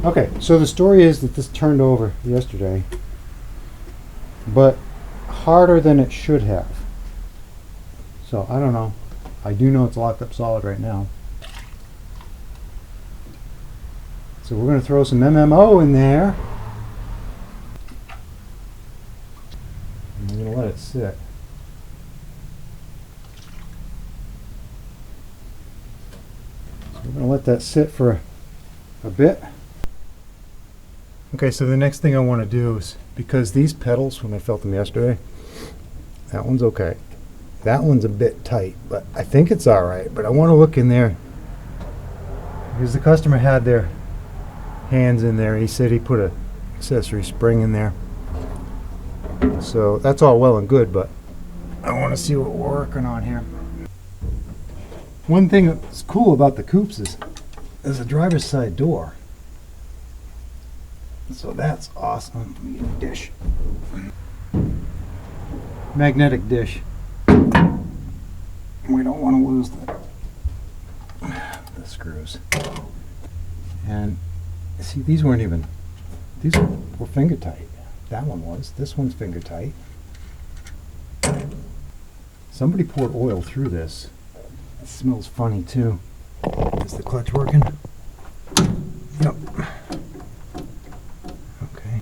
Okay, so the story is that this turned over yesterday, but harder than it should have. So I don't know. I do know it's locked up solid right now. So we're going to throw some MMO in there. And we're going to let it sit. So we're going to let that sit for a bit. Okay, so the next thing I want to do is, because these pedals, when I felt them yesterday, that one's okay. That one's a bit tight, but I think it's all right. But I want to look in there because the customer had their hands in there. He said he put a accessory spring in there. So that's all well and good, but I want to see what we're working on here. One thing that's cool about the coupes is there's a driver's side door. So that's awesome. Let me get a dish. Magnetic dish. We don't want to lose the screws. And see, these weren't even, these were finger tight. That one was. This one's finger tight. Somebody poured oil through this. It smells funny too. Is the clutch working? Yep. Okay.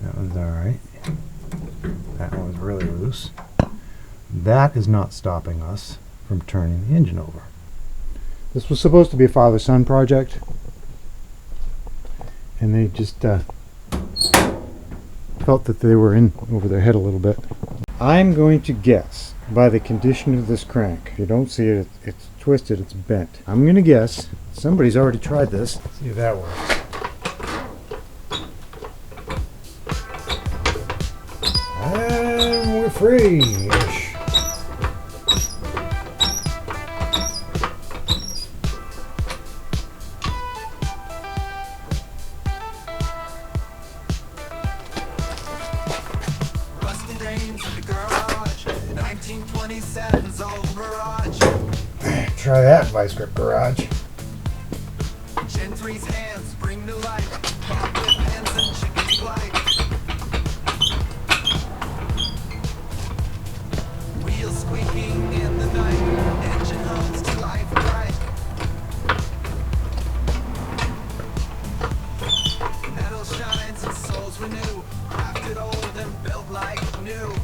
That one's alright. That one's really loose. That is not stopping us from turning the engine over. This was supposed to be a father-son project, and they just felt that they were in over their head a little bit. I'm going to guess by the condition of this crank. If you don't see it, it's twisted, it's bent. I'm going to guess somebody's already tried this. Let's see if that works. And we're free-ish. Try that, vice grip garage. Gen 3's hands bring to life. Pop with hens and chicken plight. Wheels squeaking in the night. Engine hums to life bright. Metal shines and souls renew. Crafted old and built like new.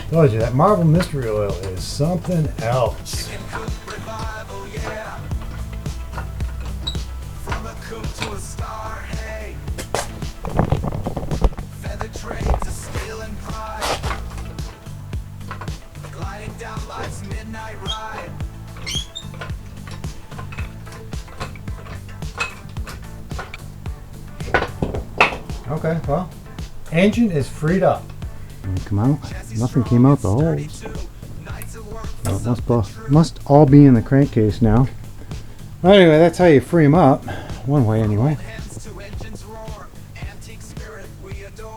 Told you that Marvel Mystery Oil is something else. Chicken Coupe revival, yeah. From a coupe to a star, hey. Feather trade to steel and pride. Gliding down life's midnight ride. Okay, well, engine is freed up. Come out. Nothing came out the holes. Well, it must all be in the crankcase now. Well, anyway, that's how you free them up. One way, anyway.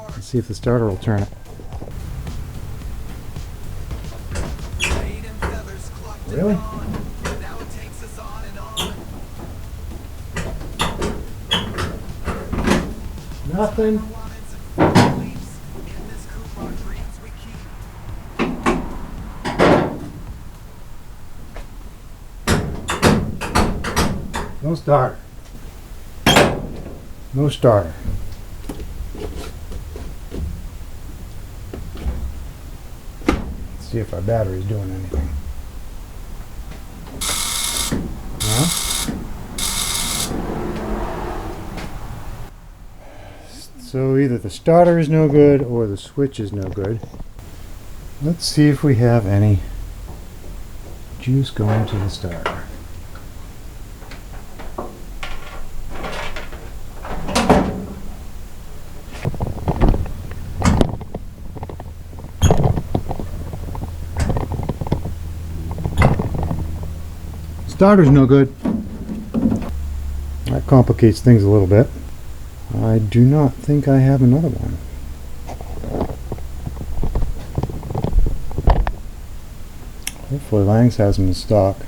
Let's see if the starter will turn it. Really? Nothing. No starter. No starter. Let's see if our battery's doing anything. No? So either the starter is no good or the switch is no good. Let's see if we have any juice going to the starter. Starter's no good. That complicates things a little bit. I do not think I have another one. Hopefully Lang's has them in stock.